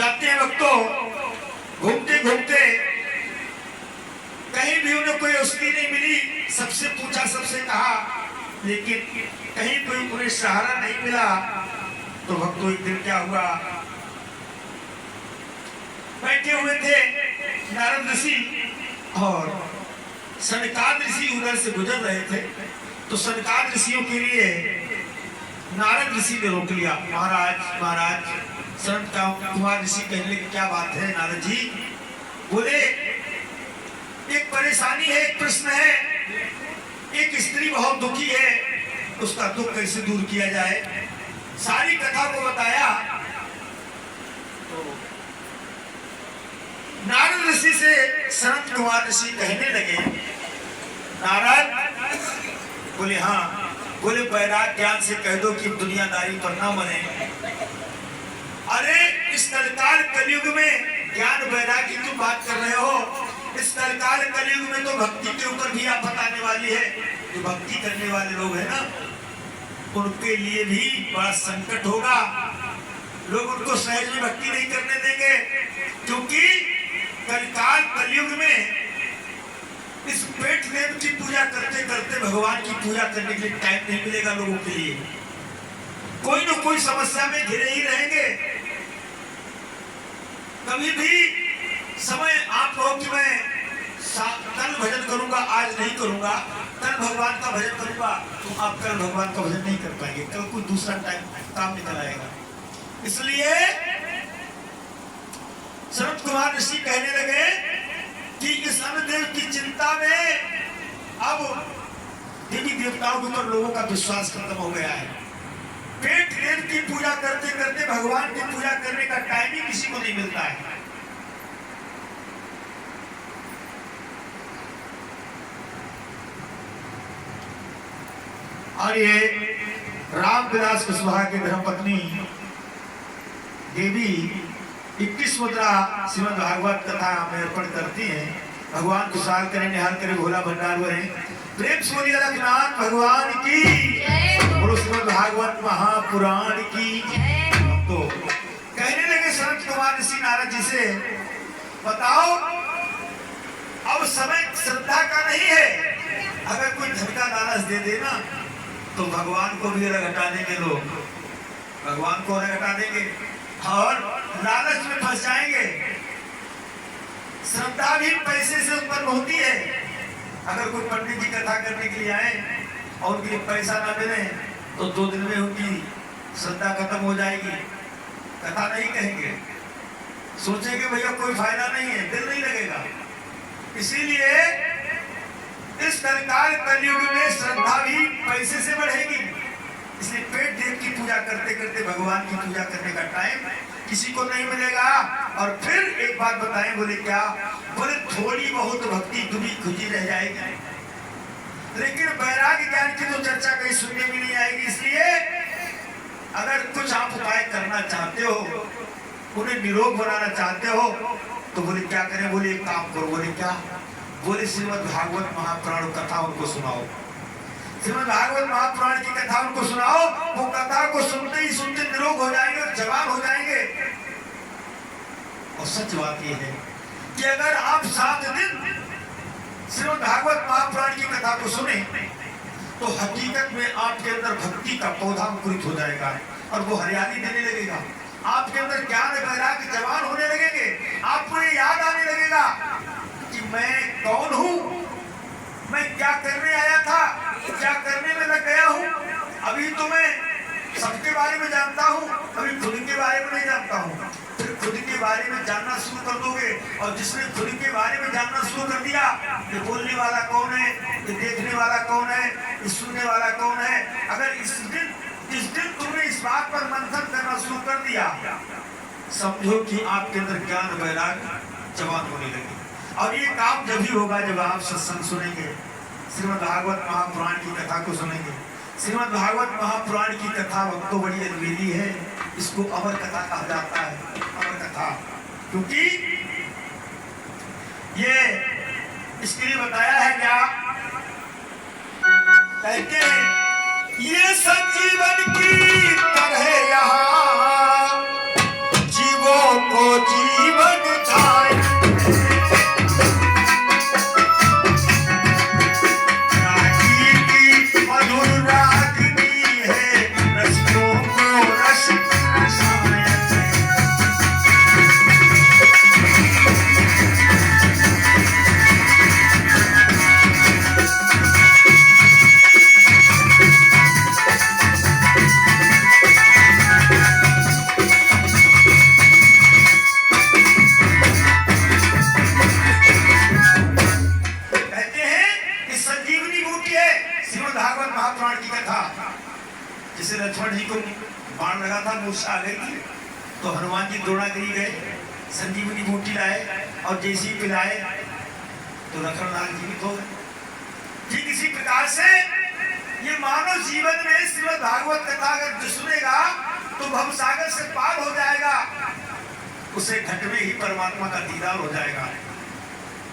जाते हैं भक्तों, घूमते घूमते कहीं भी उन्हें कोई औषधि नहीं मिली। सबसे पूछा, सबसे कहा, लेकिन कहीं कोई उन्हें सहारा नहीं मिला। तो भक्तों एक दिन क्या हुआ, बैठे हुए थे नारद ऋषि और सनकाद ऋषि उधर से गुजर रहे थे। तो सनकाद ऋषियों के लिए नारद ऋषि ने रोक लिया। महाराज महाराज, संत कुमार ऋषि कहने की क्या बात है नारद जी? बोले एक परेशानी है, एक प्रश्न है। एक स्त्री बहुत दुखी है, उसका दुख कैसे दूर किया जाए। सारी कथा को बताया। तो नारद ऋषि से संत कुमार ऋषि कहने लगे, नारद, बोले हाँ। बोले वैराग ज्ञान से कह दो कि दुनियादारी पर ना बने। अरे इस कलकाल कलयुग में ज्ञान वैराग की तुम बात कर रहे हो। इस कलकाल कलयुग में तो भक्ति के ऊपर भी आफत आने वाली है। जो भक्ति करने वाले लोग हैं ना, उनके लिए भी बड़ा संकट होगा। लोग उनको सहज में भक्ति नहीं करने देंगे, क्योंकि कलकाल कलयुग में इस पेट देव की पूजा करते करते भगवान की पूजा करने के लिए टाइम नहीं मिलेगा लोगों के लिए। कोई न कोई समस्या में घिरे ही रहेंगे। कभी भी समय आप कहो कि मैं कल भजन करूंगा, आज नहीं करूंगा, कल भगवान का भजन करूंगा, तो आप कल भगवान का भजन नहीं कर पाएंगे। कल कोई दूसरा काम निकल आएगा। इसलिए संत कुमार ऋषि कहने लगे कि इस अन्नदेव की चिंता में अब देवी देवताओं के ऊपर लोगों का विश्वास खत्म हो गया है। पेट देव की पूजा करते करते भगवान की पूजा करने का टाइम ही किसी को नहीं मिलता है। और ये रामविलास कुशवाहा की धर्मपत्नी देवी 21 मुद्रा श्रीमद् भागवत कथा में अर्पण करती हैं। भगवान खुशहाल करें, निहाल करें, भोला भंडार भरें। प्रेम से बोलिए रघुनाथ भगवान की, बोलो श्रीमद् भागवत महापुराण की। तो कहने लगे संत कुमार ऋषि नारद जी से, बताओ अब समय श्रद्धा का नहीं है। अगर कोई झटका लालच दे देना तो भगवान को भी हटा देंगे लोग, भगवान को हटा देंगे और लालच में फंस जाएंगे। श्रद्धा भी पैसे से उत्पन्न होती है। अगर कोई पंडित जी कथा करने के लिए आए और उनके लिए पैसा ना मिले तो 2 दिन में उनकी श्रद्धा खत्म हो जाएगी, कथा नहीं कहेंगे, सोचेंगे भैया कोई फायदा नहीं है, दिल नहीं लगेगा। इसीलिए इस कलकाल कलयुग में श्रद्धा भी पैसे से बढ़ेगी। इसलिए पेट देव की पूजा करते करते भगवान की पूजा करने का टाइम किसी को नहीं मिलेगा। और फिर एक बात बताएं, बोले क्या? बोले थोड़ी बहुत भक्ति डूबी खुजी रह जाएगी, लेकिन वैराग्य ज्ञान की तो चर्चा कहीं सुनने में नहीं आएगी। इसलिए अगर कुछ आप उपाय करना चाहते हो, उन्हें निरोग बनाना चाहते हो, तो बोले क्या करें? बोले एक काम करो। बोले क्या? बोले श्रीमद् भागवत महापुराण कथा उनको सुनाओ। श्रीमद् भागवत महापुराण की कथा उनको सुनाओ। वो कथा को सुनते ही सुनते निरोग हो जाएंगे और जवान हो जाएंगे। और सच बात यह है कि अगर आप 7 दिन श्रीमद् भागवत महापुराण की कथा को सुने तो हकीकत में आपके अंदर भक्ति का पौधा अंकुरित हो जाएगा और वो हरियाली देने लगेगा। आपके अंदर ज्ञान वैराग्य जवान होने लगेंगे। आपको ये याद आने लगेगा कि मैं कौन हूँ, मैं क्या करने आया था, क्या करने में लग गया हूँ। अभी तो मैं सबके बारे में जानता हूँ, अभी खुद के बारे में नहीं जानता हूँ। फिर खुद के बारे में जानना शुरू कर दोगे, और जिसने खुद के बारे में जानना शुरू कर दिया, ये बोलने वाला कौन है, ये देखने वाला कौन है, ये सुनने वाला कौन है। अगर इस दिन तुमने इस बात पर मंथन करना शुरू कर दिया, समझो कि आपके अंदर ज्ञान वैराग्य जवान होने लगे। और ये काम जब ही होगा जब आप सत्संग सुनेंगे, श्रीमद् भागवत महापुराण की कथा को सुनेंगे। श्रीमद् भागवत महापुराण की कथा भक्तों बड़ी अलबेली है। इसको अमर कथा कहा जाता है, अमर कथा, क्योंकि ये इसके लिए बताया है क्या? कहते हैं ये संजीवन की तरह यहाँ जीवों को छा गई थी। तो हनुमान जी द्रोणागिरी गए, संजीवनी बूटी लाए और जैसे ही पिलाए तो लखनलाल जीवित हो गए। ठीक इसी प्रकार से ये मानव जीवन में श्रीमद् भागवत कथा अगर जो सुनेगा तो भवसागर से पार हो जाएगा, उसे घट में ही परमात्मा का दीदार हो जाएगा।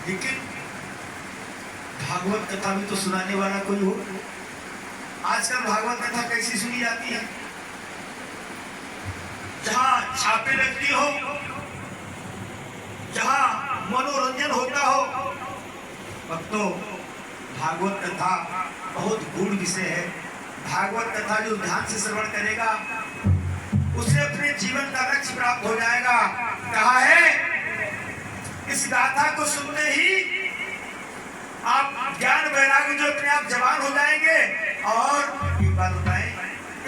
लेकिन भागवत कथा भी तो सुनाने वाला कोई हो। आजकल भागवत कथा कैसी सुनी जाती है? जहां छापे लगती हो, जहां मनोरंजन होता हो। भक्तों, भागवत कथा बहुत गूढ़ विषय है। भागवत कथा जो ध्यान से श्रवण करेगा उसे अपने जीवन का लक्ष्य प्राप्त हो जाएगा। कहा है इस गाथा को सुनते ही आप ज्ञान वैराग्य जो अपने आप जवान हो जाएंगे। और एक बात बताएं,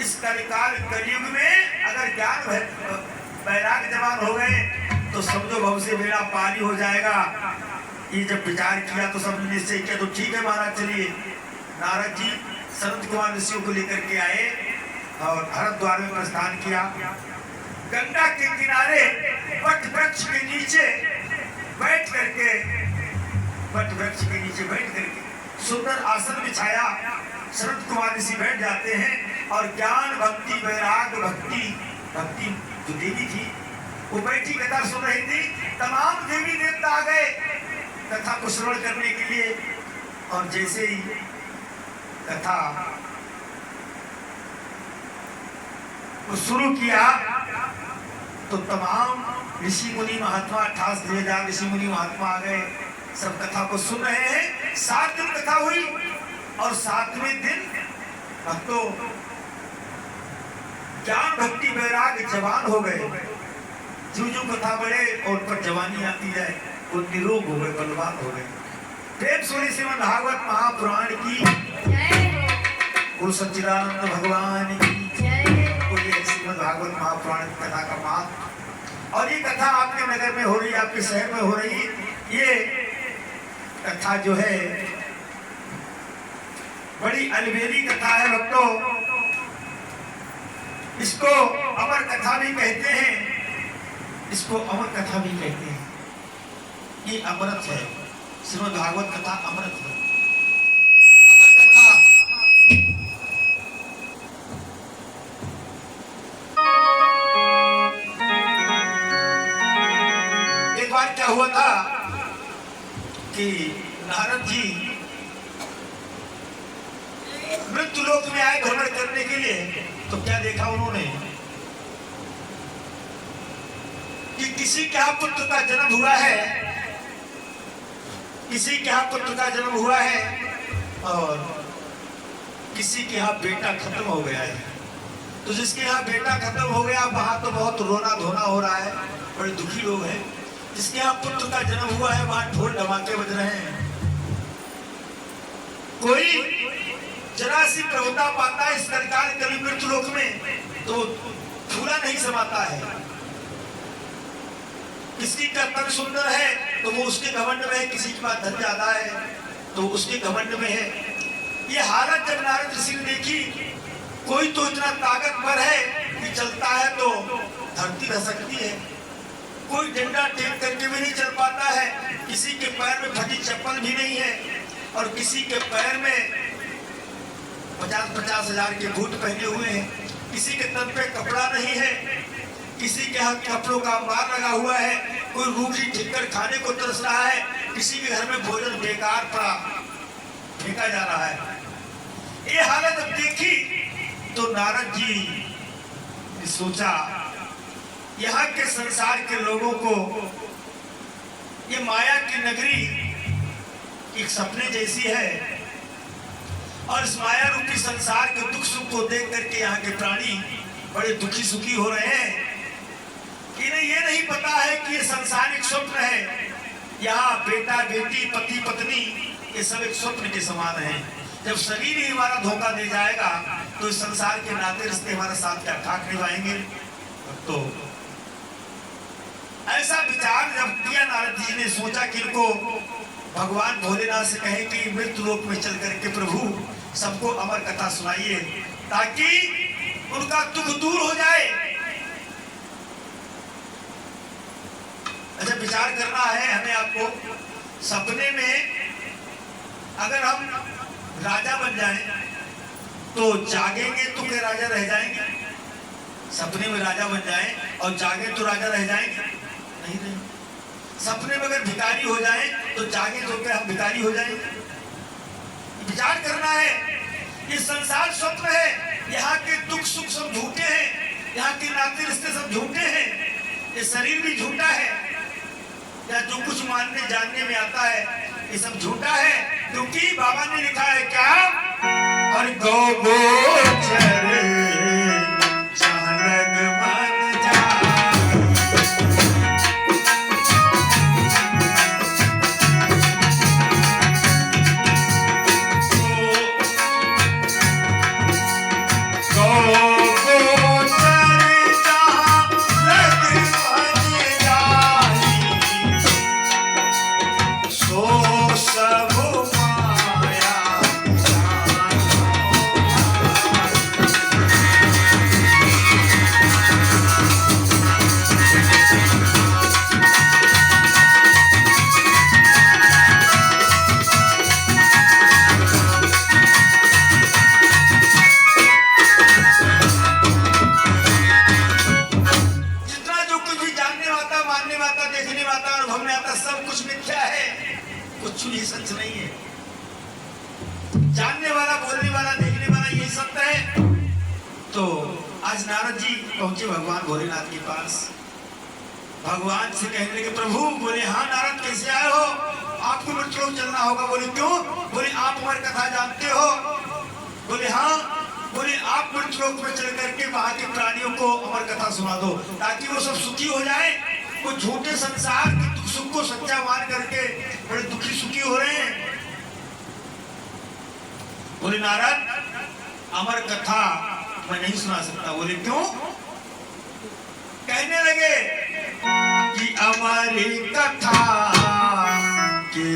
इस कलिकाल कलयुग में अगर ज्ञान वैराग्य जवान हो गए तो समझो भव से बेड़ा पानी हो जाएगा। ये जब विचार किया तो सबने निश्चय किया तो ठीक है महाराज, चलिए। नारद जी संत कुमार ऋषियों को लेकर के आए और हरिद्वार में प्रस्थान किया। गंगा के किनारे वट वृक्ष के नीचे बैठ करके सुंदर आसन बिछाया। शरद कुमार ऋषि बैठ जाते हैं और ज्ञान भक्ति वैराग भक्ति जो देवी थी वो बैठी कथा सुन रही थी। तमाम देवी देवता आ गए कथा को श्रवण करने के लिए। और जैसे ही कथा को शुरू किया तो तमाम ऋषि मुनि महात्मा 28,000 ऋषि मुनि महात्मा आ गए, सब कथा को सुन रहे हैं। 7 दिन कथा हुई और 7वें दिन भक्तों ज्ञान भक्ति वैराग जवान हो गए। जो कथा बढ़े और पर जवानी आती जाए वो निरोग हो गए, बलवान हो गए। प्रेम सुनी श्रीमद् भागवत महापुराण की गुरु सच्चिदानंद भगवान की श्रीमद् भागवत महापुराण की कथा का महत्व। और ये कथा आपके नगर में हो रही है, आपके शहर में हो रही है। ये कथा जो है बड़ी अलबेली कथा है भक्तों। इसको अमर कथा भी कहते हैं, इसको अमर कथा भी कहते हैं। ये अमृत है, श्रीमद् भागवत कथा अमृत है, अमर कथा। एक बार क्या हुआ था कि नारद जी मृत्यु लोक में आए भ्रमण करने के लिए। तो क्या देखा उन्होंने कि किसी के यहाँ पुत्र का जन्म हुआ है, किसी के यहाँ पुत्र का जन्म हुआ है और किसी के यहाँ बेटा खत्म हो गया है। तो जिसके यहाँ बेटा खत्म हो गया वहां तो बहुत रोना धोना हो रहा है, बड़े दुखी लोग हैं। जिसके यहाँ पुत्र का जन्म हुआ है वहां ढोल धमाके बज रहे हैं। कोई जरा सी प्रभुता पाता है इस कलिकाल कलि मृत्यु लोक में तो फूला नहीं समाता है। किसी का तन सुंदर है तो वो उसके घमंड में है, किसी के पास धन ज्यादा है तो उसके घमंड में है। ये हालत जब नारद ऋषि ने देखी, कोई तो इतना ताकतवर है कि चलता है तो धरती रह सकती है, कोई डंडा टेक करके भी नहीं चल पाता है, किसी के पैर में फटी चप्पल भी नहीं है और किसी के पैर में 50-50 हजार के बूट पहने हुए हैं, किसी के तन पे कपड़ा नहीं है, किसी के हाथ कपड़ों का अंबार लगा हुआ है, कोई रूखी ठिक्कर खाने को तरस रहा है, किसी के घर में भोजन बेकार पड़ा फेंका जा रहा है। ये हालत जब देखी तो नारद जी ने सोचा यहाँ के संसार के लोगों को ये माया की नगरी एक सपने जैसी है और इस माया रूपी संसार के दुख सुख को देख करके यहाँ के प्राणी बड़े दुखी सुखी हो रहे हैं। इन्हें ये नहीं पता है कि ये संसार एक स्वप्न है। यहाँ बेटा बेटी पति पत्नी ये सब एक स्वप्न के समान है। जब शरीर ही हमारा धोखा दे जाएगा तो इस संसार के नाते रिश्ते हमारे साथ क्या खाक निभाएंगे। तो ऐसा विचार जब किया नारद जी ने, सोचा कि इनको भगवान भोलेनाथ से कहे कि मृत्यु लोक में चल करके प्रभु सबको अमर कथा सुनाइए ताकि उनका दुख दूर हो जाए। अच्छा, विचार करना है हमें आपको। सपने में अगर हम राजा बन जाए तो जागेंगे तो क्या राजा रह जाएंगे? सपने में राजा बन जाए और जागे तो राजा रह जाएंगे? नहीं रहे। सपने में अगर भिखारी हो जाए तो जागे तो क्या हम भिखारी हो जाएंगे? विचार करना है। ये संसार स्वप्न है, यहाँ के दुख सुख सब झूठे हैं, यहाँ के नाते रिश्ते सब झूठे हैं, ये शरीर भी झूठा है, या जो कुछ मानने जानने में आता है ये सब झूठा है। क्योंकि बाबा ने लिखा है क्या, और गो गोचर चालक बन जा। कुछ भी सच नहीं है। जानने वाला, बोलने वाला, देखने वाला ये सत्य है। तो आज नारद जी पहुंचे भगवान भोलेनाथ के पास। भगवान से कहने लगे, प्रभु। बोले, हाँ नारद, कैसे आए हो? आपको मृत्युलोक चलना होगा। बोले, क्यों? बोले, आप हमारी कथा जानते हो? बोले, हाँ। बोले, आप मृत्युलोक में चल करके वहां के प्राणियों को अमर कथा सुना दो, ताकि वो सब सुखी हो जाए। वो झूठे संसार के दुख सुख को सच्चा मान करके बड़े दुखी सुखी हो रहे हैं। बोले, नारद, अमर कथा मैं नहीं सुना सकता। बोले, क्यों? कहने लगे कि अमर कथा के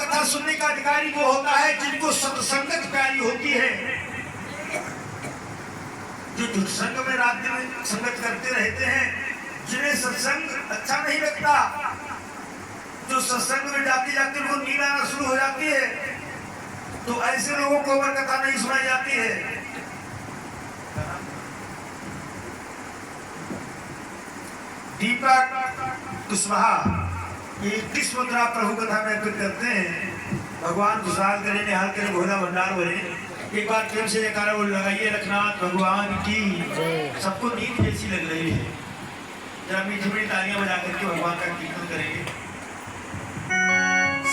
अधिकार सुनने का अधिकारी वो होता है जिनको सत्संगत प्यारी होती है। जो दुष्संग में रात दिन संगत करते रहते हैं, जिन्हें सत्संग अच्छा नहीं लगता, जो सत्संग में जाते जाते उनको नींद आना शुरू हो जाती है, तो ऐसे लोगों को अमर कथा नहीं सुनाई जाती है। दीपक कुशवाहा 21 मुद्रा प्रभु कथा में अर्पित करते हैं। भगवान खुशहाल करे, निहाल करे, भोला भंडार भरे। एक बार प्रेम से जयकारा बोल लगाइए, रघुनाथ भगवान की। सबको नींद जैसी लग रही है, जरा मीठी मीठी तालियां बजा करके भगवान का कीर्तन करेंगे।